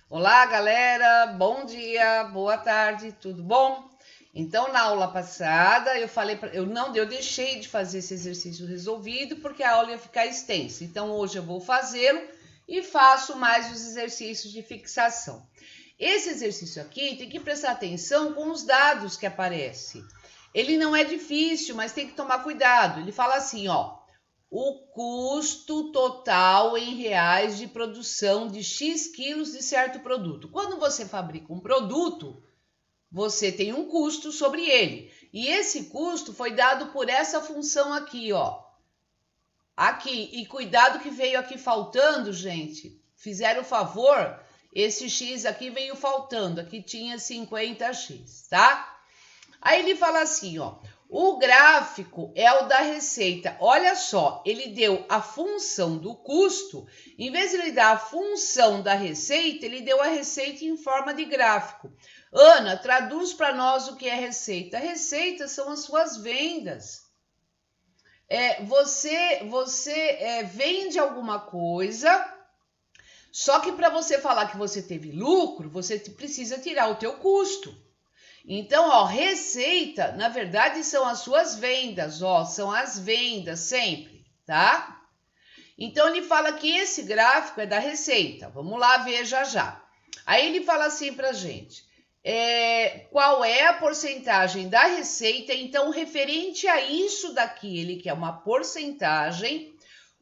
Olá, galera, bom dia, boa tarde, tudo bom? Então, na aula passada, eu deixei de fazer esse exercício resolvido porque a aula ia ficar extensa. Então, hoje eu vou fazê-lo e faço mais os exercícios de fixação. Esse exercício aqui tem que prestar atenção com os dados que aparecem. Ele não é difícil, mas tem que tomar cuidado. Ele fala assim, ó: o custo total em reais de produção de X quilos de certo produto. Quando você fabrica um produto, você tem um custo sobre ele. E esse custo foi dado por essa função aqui, ó. Aqui, e cuidado que veio aqui faltando, gente. Fizeram o favor, esse X aqui veio faltando. Aqui tinha 50x, tá? Aí ele fala assim, ó: o gráfico é o da receita. Olha só, ele deu a função do custo, em vez de ele dar a função da receita, ele deu a receita em forma de gráfico. Ana, traduz para nós o que é receita. Receita são as suas vendas. Você vende alguma coisa, só que para você falar que você teve lucro, você precisa tirar o teu custo. Então, ó, receita, na verdade, são as suas vendas, ó, são as vendas sempre, tá? Então, ele fala que esse gráfico é da receita. Vamos lá ver já já. Aí ele fala assim pra gente, qual é a porcentagem da receita? Então, referente a isso daqui, ele quer uma porcentagem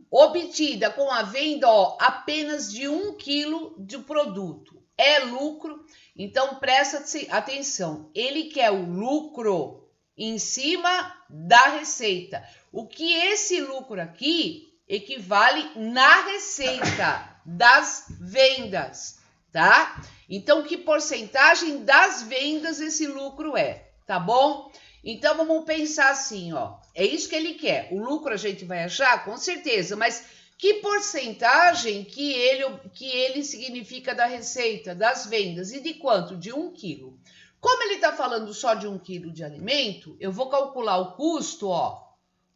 obtida com a venda, ó, apenas de 1 quilo de produto. É lucro, então presta atenção. Ele quer o lucro em cima da receita. O que esse lucro aqui equivale na receita das vendas, tá? Então, que porcentagem das vendas esse lucro é, tá bom? Então, vamos pensar assim, ó. É isso que ele quer. O lucro a gente vai achar? Com certeza, mas que porcentagem que ele significa da receita, das vendas? E de quanto? De 1 quilo. Como ele está falando só de 1 quilo de alimento, eu vou calcular o custo, ó,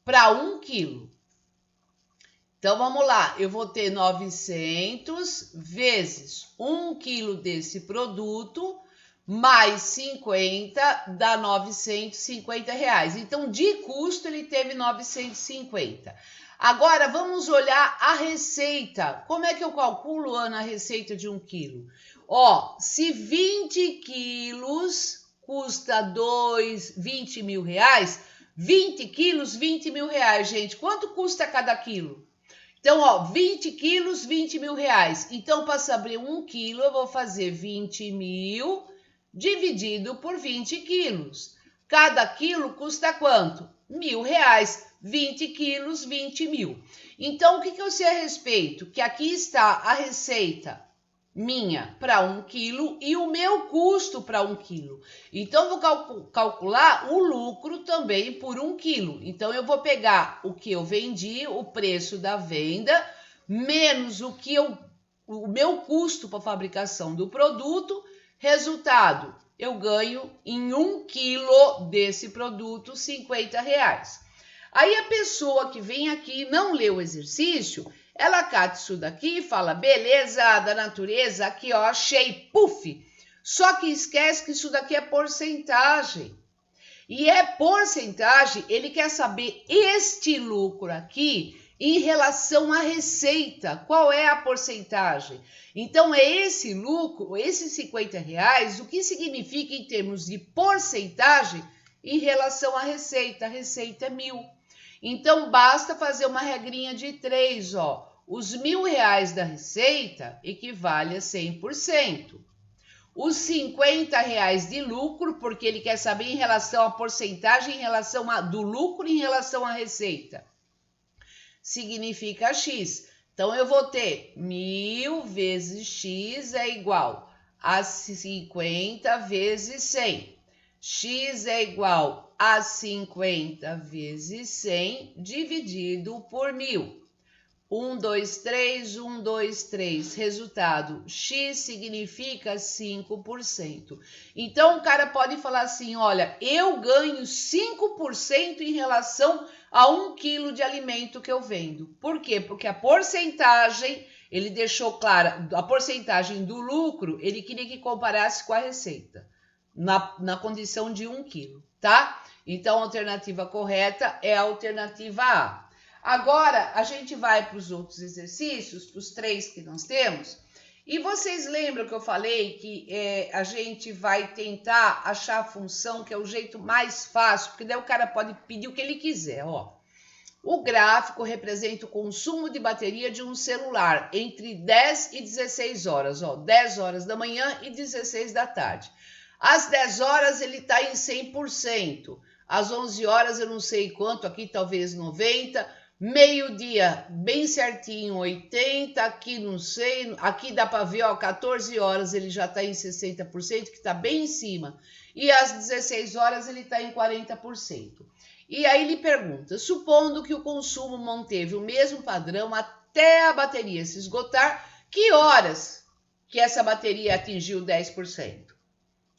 para 1 quilo. Então, vamos lá. Eu vou ter 900 vezes 1 quilo desse produto, mais 50 dá 950 reais. Então, de custo, ele teve 950. Agora, vamos olhar a receita. Como é que eu calculo, Ana, a receita de 1 quilo? Ó, se 20 quilos custa 20 mil reais, 20 quilos, 20 mil reais, gente. Quanto custa cada quilo? Então, ó, 20 quilos, 20 mil reais. Então, para saber 1 quilo, eu vou fazer 20 mil dividido por 20 quilos. Cada quilo custa quanto? R$ 1.000. 20 quilos, 20 mil. Então, o que eu sei a respeito? Que aqui está a receita minha para 1 quilo e o meu custo para 1 quilo. Então, eu vou calcular o lucro também por 1 quilo. Então, eu vou pegar o que eu vendi, o preço da venda, menos o meu custo para fabricação do produto. Resultado, eu ganho em 1 quilo desse produto R$ 50. Aí a pessoa que vem aqui e não lê o exercício, ela cata isso daqui e fala, beleza da natureza, aqui ó, achei, puf. Só que esquece que isso daqui é porcentagem. E é porcentagem, ele quer saber este lucro aqui em relação à receita. Qual é a porcentagem? Então, é esse lucro, esses R$ 50, o que significa em termos de porcentagem em relação à receita? A receita é 1.000. Então, basta fazer uma regrinha de 3, ó. Os R$ 1.000 da receita equivale a 100%. Os R$ 50 de lucro, porque ele quer saber em relação à porcentagem, em relação do lucro em relação à receita, significa X. Então, eu vou ter 1.000 vezes X é igual a 50 vezes 100. X é igual a 50 vezes 100 dividido por 1.000. 1, 2, 3, 1, 2, 3. Resultado, X significa 5%. Então, o cara pode falar assim, olha, eu ganho 5% em relação a 1 quilo de alimento que eu vendo. Por quê? Porque a porcentagem Ele deixou clara a porcentagem do lucro, ele queria que comparasse com a receita, na condição de 1 quilo, tá? Então, a alternativa correta é a alternativa A. Agora, a gente vai para os outros exercícios, para os 3 que nós temos. E vocês lembram que eu falei que a gente vai tentar achar a função que é o jeito mais fácil, porque daí o cara pode pedir o que ele quiser, ó. O gráfico representa o consumo de bateria de um celular entre 10 e 16 horas, ó, 10 horas da manhã e 16 da tarde. Às 10 horas ele está em 100%, às 11 horas eu não sei quanto, aqui talvez 90%, meio-dia, bem certinho, 80, aqui não sei, aqui dá para ver, ó, 14 horas ele já está em 60%, que está bem em cima, e às 16 horas ele está em 40%. E aí ele pergunta, supondo que o consumo manteve o mesmo padrão até a bateria se esgotar, que horas que essa bateria atingiu 10%?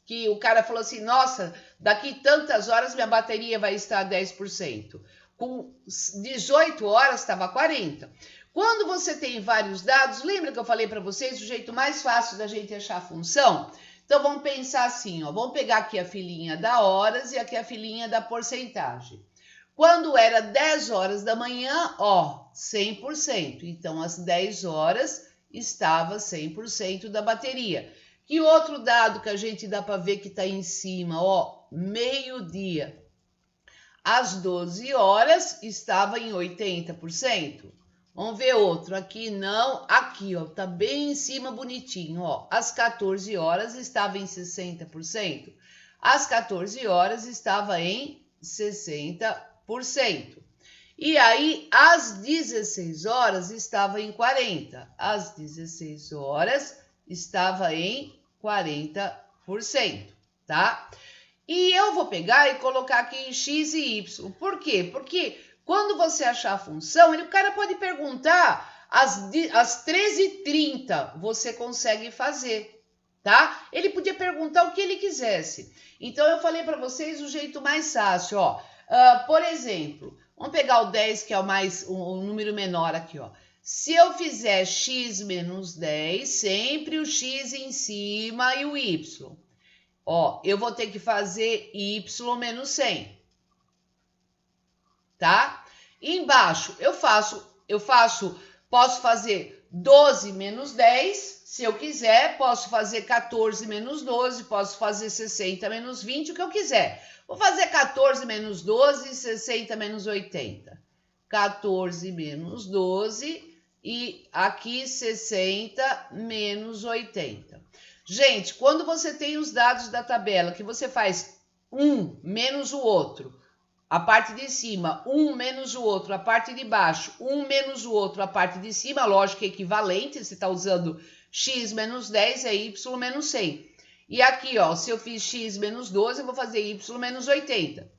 Que o cara falou assim, nossa, daqui tantas horas minha bateria vai estar 10%. Com 18 horas estava 40%. Quando você tem vários dados, lembra que eu falei para vocês o jeito mais fácil da gente achar a função? Então vamos pensar assim, ó, vamos pegar aqui a filinha da horas e aqui a filinha da porcentagem. Quando era 10 horas da manhã, ó, 100%. Então às 10 horas estava 100% da bateria. Que outro dado que a gente dá para ver que está em cima, ó, meio-dia. Às 12 horas estava em 80%. Vamos ver outro. Aqui não. Aqui, ó, tá bem em cima, bonitinho, ó. Às 14 horas estava em 60%. Às 14 horas estava em 60%. E aí, às 16 horas estava em 40%. Às 16 horas estava em 40%, tá? E eu vou pegar e colocar aqui em x e y. Por quê? Porque quando você achar a função, o cara pode perguntar às 13h30 você consegue fazer, tá? Ele podia perguntar o que ele quisesse. Então, eu falei para vocês o jeito mais fácil, ó. Por exemplo, vamos pegar o 10, que é o número menor aqui, ó. Se eu fizer x menos 10, sempre o x em cima e o y. Ó, eu vou ter que fazer y menos 100, tá? E embaixo posso fazer 12 menos 10, se eu quiser, posso fazer 14 menos 12, posso fazer 60 menos 20, o que eu quiser. Vou fazer 14 menos 12, 60 menos 80. 14 menos 12 e aqui 60 menos 80. Gente, quando você tem os dados da tabela, que você faz um menos o outro, a parte de cima, um menos o outro, a parte de baixo, um menos o outro, a parte de cima, lógico, é equivalente, você está usando x menos 10 é y menos 100. E aqui, ó, se eu fiz x menos 12, eu vou fazer y menos 80.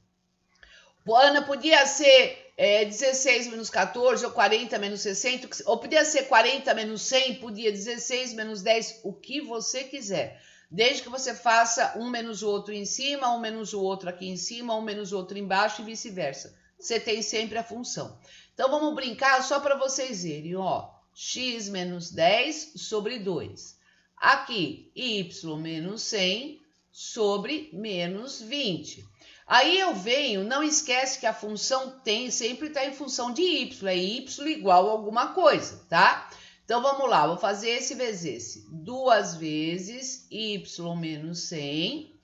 Ana, podia ser 16 menos 14, ou 40 menos 60, ou podia ser 40 menos 100, podia 16 menos 10, o que você quiser. Desde que você faça um menos o outro em cima, um menos o outro aqui em cima, um menos o outro embaixo e vice-versa. Você tem sempre a função. Então, vamos brincar só para vocês verem, ó. X menos 10 sobre 2. Aqui, y menos 100 sobre menos 20. Aí eu venho, não esquece que a função sempre está em função de y, é y igual a alguma coisa, tá? Então, vamos lá, vou fazer esse vezes esse. 2 vezes y menos 100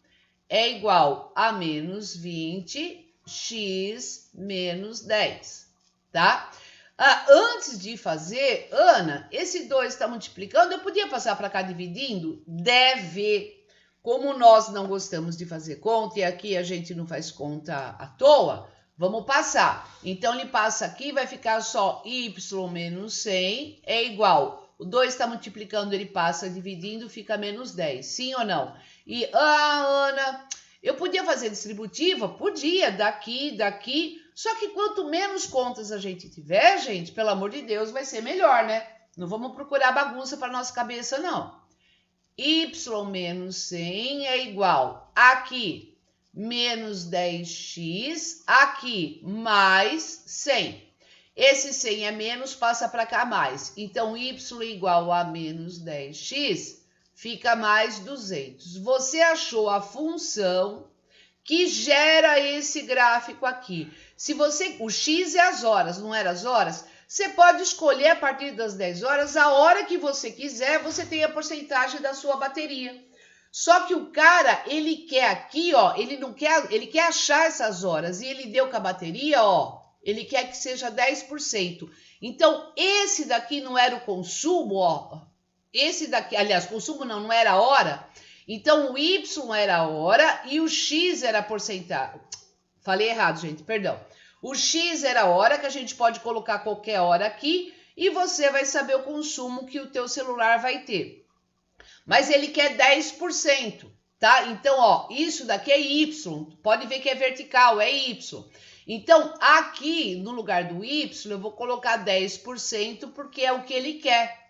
é igual a menos 20, x menos 10, tá? Antes de fazer, Ana, esse 2 está multiplicando, eu podia passar para cá dividindo? Deve. Como nós não gostamos de fazer conta, e aqui a gente não faz conta à toa, vamos passar. Então, ele passa aqui, vai ficar só y menos 100 é igual. O 2 está multiplicando, ele passa dividindo, fica menos 10. Sim ou não? E, Ana, eu podia fazer distributiva? Podia, daqui. Só que quanto menos contas a gente tiver, gente, pelo amor de Deus, vai ser melhor, né? Não vamos procurar bagunça para nossa cabeça, não. Y menos 100 é igual aqui menos 10x, aqui mais 100. Esse 100 é menos, passa para cá mais. Então, y igual a menos 10x, fica mais 200. Você achou a função que gera esse gráfico aqui. Se você, o x é as horas, não era as horas? Você pode escolher a partir das 10 horas, a hora que você quiser, você tem a porcentagem da sua bateria. Só que o cara, ele quer aqui, ó, ele quer achar essas horas e ele deu com a bateria, ó, ele quer que seja 10%. Então, esse daqui não era o consumo, ó. Esse daqui, aliás, consumo não era a hora. Então, o y era a hora e o x era a porcentagem. Falei errado, gente, perdão. O x era a hora, que a gente pode colocar qualquer hora aqui, e você vai saber o consumo que o teu celular vai ter. Mas ele quer 10%, tá? Então, ó, isso daqui é y. Pode ver que é vertical, é y. Então, aqui, no lugar do y, eu vou colocar 10%, porque é o que ele quer.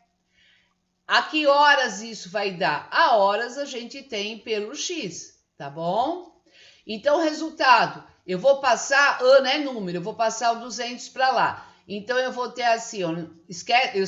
A que horas isso vai dar? A horas a gente tem pelo x, tá bom? Então, resultado, eu vou passar, ano é número, eu vou passar o 200 para lá. Então, eu vou ter assim, ó,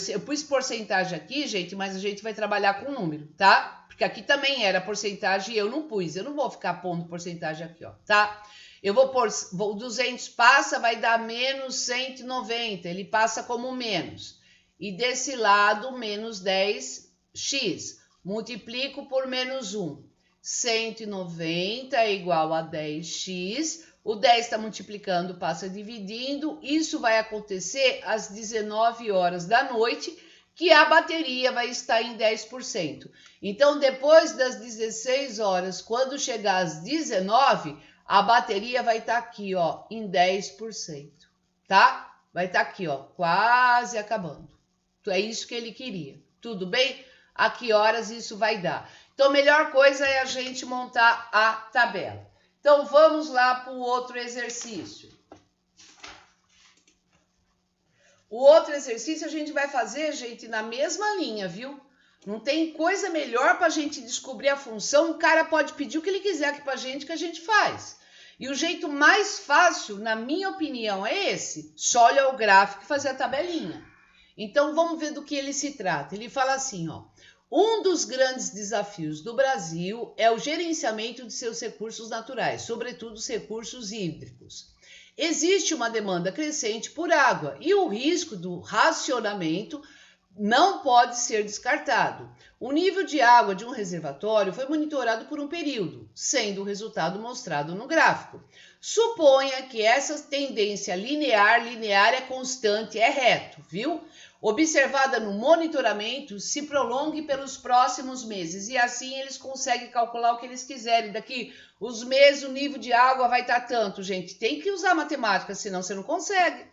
eu pus porcentagem aqui, gente, mas a gente vai trabalhar com número, tá? Porque aqui também era porcentagem e eu não pus, eu não vou ficar pondo porcentagem aqui, ó, tá? Eu vou pôr, o 200 passa, vai dar menos 190, ele passa como menos. E desse lado, menos 10x. Multiplico por menos 1. 190 é igual a 10x. O 10 está multiplicando, passa dividindo. Isso vai acontecer às 19 horas da noite, que a bateria vai estar em 10%. Então, depois das 16 horas, quando chegar às 19, a bateria vai estar aqui, ó, em 10%, tá? Vai estar aqui, ó, quase acabando. É isso que ele queria. Tudo bem? A que horas isso vai dar? Então, a melhor coisa é a gente montar a tabela. Então, vamos lá para o outro exercício. O outro exercício a gente vai fazer, gente, na mesma linha, viu? Não tem coisa melhor para a gente descobrir a função. O cara pode pedir o que ele quiser aqui para a gente, que a gente faz. E o jeito mais fácil, na minha opinião, é esse. Só olhar o gráfico e fazer a tabelinha. Então, vamos ver do que ele se trata. Ele fala assim, ó. Um dos grandes desafios do Brasil é o gerenciamento de seus recursos naturais, sobretudo os recursos hídricos. Existe uma demanda crescente por água e o risco do racionamento não pode ser descartado. O nível de água de um reservatório foi monitorado por um período, sendo o resultado mostrado no gráfico. Suponha que essa tendência linear é constante, é reto, viu? Observada no monitoramento, se prolongue pelos próximos meses. E assim eles conseguem calcular o que eles quiserem. Daqui os meses o nível de água vai estar tanto, gente. Tem que usar matemática, senão você não consegue.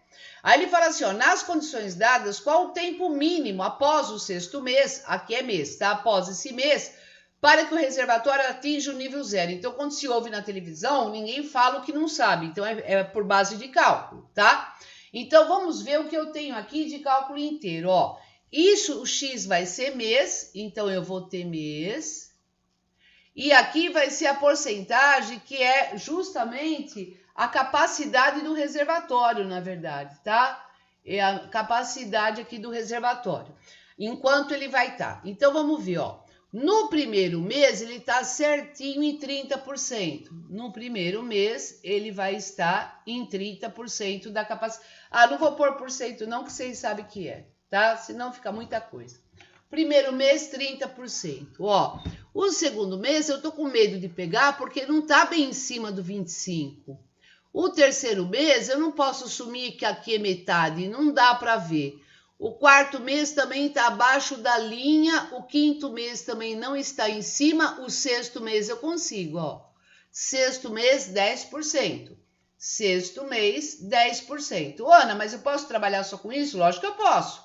Aí ele fala assim, ó, nas condições dadas, qual o tempo mínimo após o sexto mês, aqui é mês, tá? Após esse mês, para que o reservatório atinja o nível zero. Então, quando se ouve na televisão, ninguém fala o que não sabe. Então, é por base de cálculo, tá? Então, vamos ver o que eu tenho aqui de cálculo inteiro, ó. Isso, o x vai ser mês, então eu vou ter mês. E aqui vai ser a porcentagem, que é justamente a capacidade do reservatório, na verdade, tá? É a capacidade aqui do reservatório, enquanto ele vai estar. Então, vamos ver, ó. No primeiro mês, ele está certinho em 30%. No primeiro mês, ele vai estar em 30% da capacidade. Ah, não vou pôr por cento não, que vocês sabem que é, tá? Senão fica muita coisa. Primeiro mês, 30%. Ó, o segundo mês, eu tô com medo de pegar porque não tá bem em cima do 25%. O terceiro mês, eu não posso assumir que aqui é metade, não dá para ver. O quarto mês também está abaixo da linha, o quinto mês também não está em cima, o sexto mês eu consigo, ó. Sexto mês, 10%. Sexto mês, 10%. Ana, mas eu posso trabalhar só com isso? Lógico que eu posso.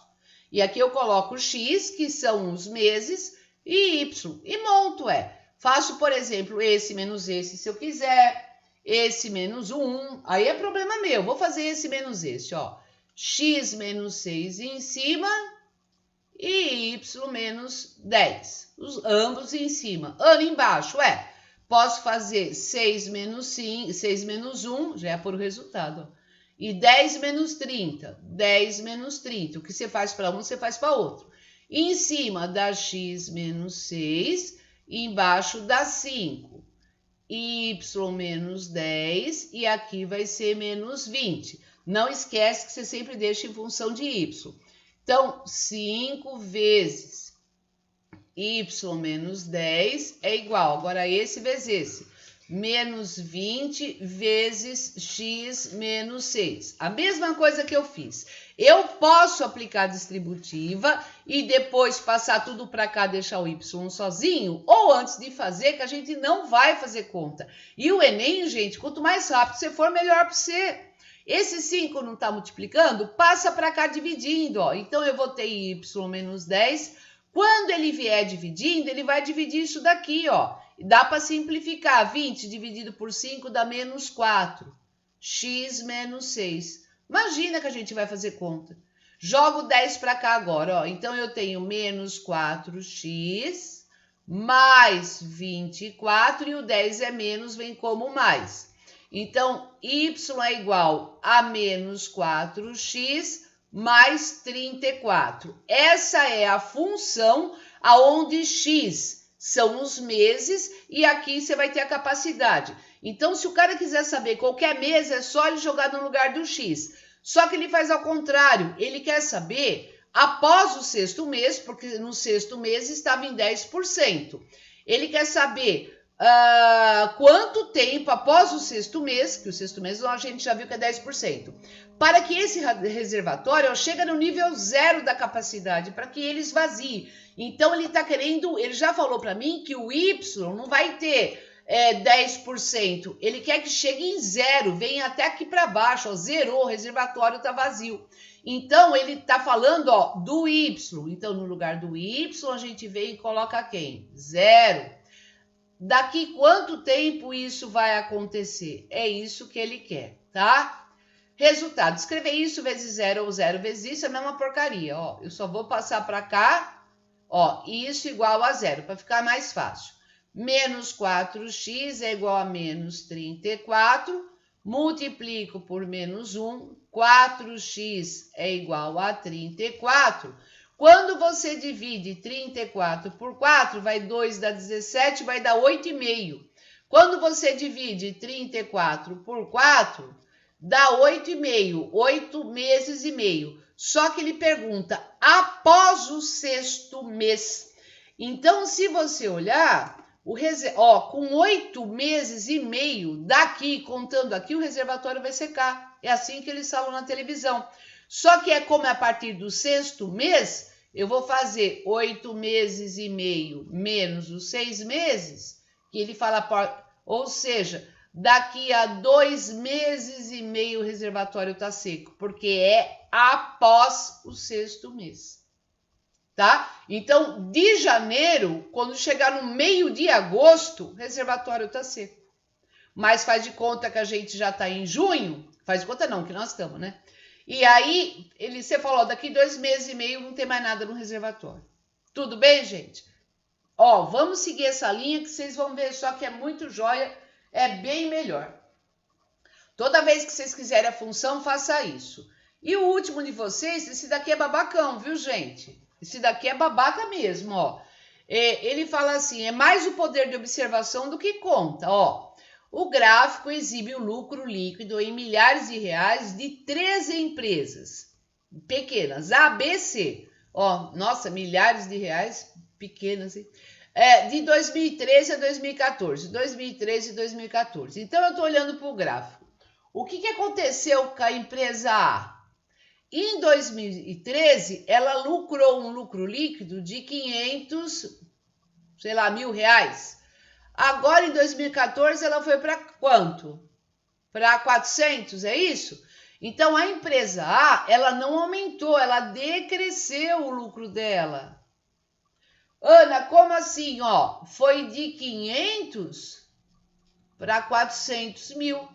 E aqui eu coloco X, que são os meses, e Y, e monto, Faço, por exemplo, esse menos esse, se eu quiser, esse menos 1, aí é problema meu, vou fazer esse menos esse, ó. X menos 6 em cima e Y menos 10. Ambos em cima. Ano embaixo, Posso fazer 6 menos 5, 6 menos 1, já é por resultado. Ó. E 10 menos 30. 10 menos 30. O que você faz para um, você faz para outro. Em cima dá x menos 6. E embaixo dá 5. Y menos 10. E aqui vai ser menos 20. Não esquece que você sempre deixa em função de y. Então, 5 vezes y menos 10 é igual. Agora, esse vezes esse. Menos 20 vezes x menos 6. A mesma coisa que eu fiz. Eu posso aplicar a distributiva e depois passar tudo para cá, deixar o y sozinho, ou antes de fazer, que a gente não vai fazer conta. E o Enem, gente, quanto mais rápido você for, melhor para você. Esse 5 não está multiplicando? Passa para cá dividindo. Ó. Então, eu vou ter y menos 10. Quando ele vier dividindo, ele vai dividir isso daqui, ó. Dá para simplificar. 20 dividido por 5 dá menos 4. X menos 6. Imagina que a gente vai fazer conta. Jogo 10 para cá agora, ó. Então, eu tenho menos 4x mais 24 e o 10 é menos, vem como mais. Então, y é igual a menos 4x mais 34. Essa é a função aonde x são os meses e aqui você vai ter a capacidade. Então, se o cara quiser saber qualquer mês, é só ele jogar no lugar do x. Só que ele faz ao contrário, ele quer saber após o sexto mês, porque no sexto mês estava em 10%. Ele quer saber quanto tempo após o sexto mês, que o sexto mês a gente já viu que é 10%, para que esse reservatório chegue no nível 0 da capacidade, para que ele esvazie. Então, ele está querendo, ele já falou para mim que o Y não vai ter 10%, ele quer que chegue em 0, venha até aqui para baixo, ó, zerou, o reservatório está vazio. Então, ele está falando ó, do Y, então no lugar do Y a gente vem e coloca quem? 0. Daqui quanto tempo isso vai acontecer? É isso que ele quer, tá? Resultado, escrever isso vezes 0 ou 0 vezes isso é a mesma porcaria, ó. Eu só vou passar para cá, ó, isso igual a 0, para ficar mais fácil. Menos 4x é igual a menos 34, multiplico por menos 1, 4x é igual a 34. Quando você divide 34 por 4, vai 2 dá 17, vai dar 8,5. Quando você divide 34 por 4, dá 8,5, 8 meses e meio. Só que ele pergunta após o sexto mês. Então, se você olhar, com 8 meses e meio, daqui, contando aqui, o reservatório vai secar. É assim que eles falam na televisão. Só que como é a partir do sexto mês, eu vou fazer 8 meses e meio menos os 6 meses, que ele fala, ou seja, daqui a 2 meses e meio o reservatório está seco, porque é após o sexto mês, tá? Então, de janeiro, quando chegar no meio de agosto, o reservatório está seco. Mas faz de conta que a gente já está em junho, faz de conta não, que nós estamos, né? E aí, você falou, daqui 2 meses e meio não tem mais nada no reservatório. Tudo bem, gente? Ó, vamos seguir essa linha que vocês vão ver só que é muito joia, é bem melhor. Toda vez que vocês quiserem a função, faça isso. E o último de vocês, esse daqui é babacão, viu, gente? Esse daqui é babaca mesmo, ó. Ele fala assim, é mais o poder de observação do que conta, ó. O gráfico exibe o lucro líquido em milhares de reais de 13 empresas pequenas, A, B, C. Ó, nossa, milhares de reais pequenas, hein? De 2013 a 2014. 2013 e 2014. Então, eu estou olhando para o gráfico. O que aconteceu com a empresa A? Em 2013, ela lucrou um lucro líquido de 500, sei lá, R$1.000. Agora, em 2014, ela foi para quanto? Para 400, é isso? Então, a empresa A, ela não aumentou, ela decresceu o lucro dela. Ana, como assim? Ó, foi de 500 para 400 mil.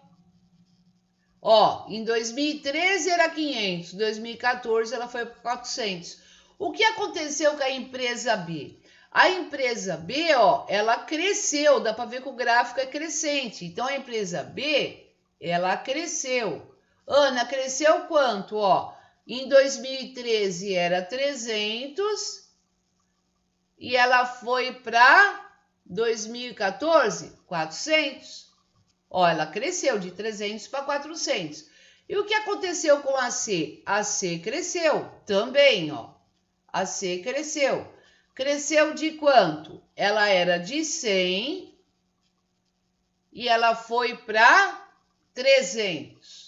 Ó, em 2013 era 500, em 2014 ela foi para 400. O que aconteceu com a empresa B? A empresa B, ó, ela cresceu, dá para ver que o gráfico é crescente. Então, a empresa B, ela cresceu. Ana, cresceu quanto? Ó, em 2013 era 300 e ela foi para 2014, 400. Ó, ela cresceu de 300 para 400. E o que aconteceu com a C? A C cresceu também, ó. A C cresceu. Cresceu de quanto? Ela era de 100 e ela foi para 300.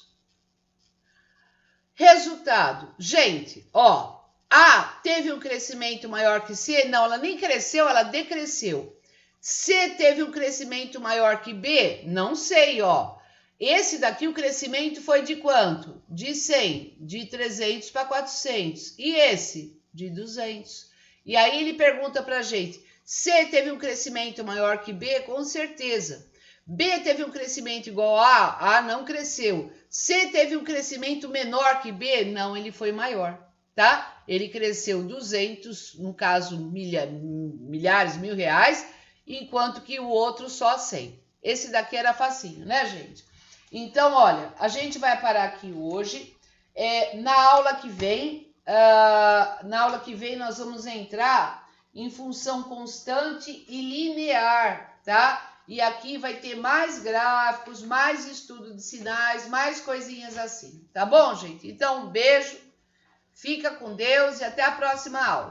Resultado. Gente, ó, A teve um crescimento maior que C? Não, ela nem cresceu, ela decresceu. C teve um crescimento maior que B? Não sei, ó. Esse daqui, o crescimento foi de quanto? De 100, de 300 para 400. E esse? De 200. E aí ele pergunta pra gente, C teve um crescimento maior que B? Com certeza. B teve um crescimento igual a A não cresceu. C teve um crescimento menor que B? Não, ele foi maior, tá? Ele cresceu 200, no caso milhares, R$1.000, enquanto que o outro só 100. Esse daqui era facinho, né, gente? Então, olha, a gente vai parar aqui hoje. Na aula que vem, nós vamos entrar em função constante e linear, tá? E aqui vai ter mais gráficos, mais estudo de sinais, mais coisinhas assim, tá bom, gente? Então, um beijo, fica com Deus e até a próxima aula.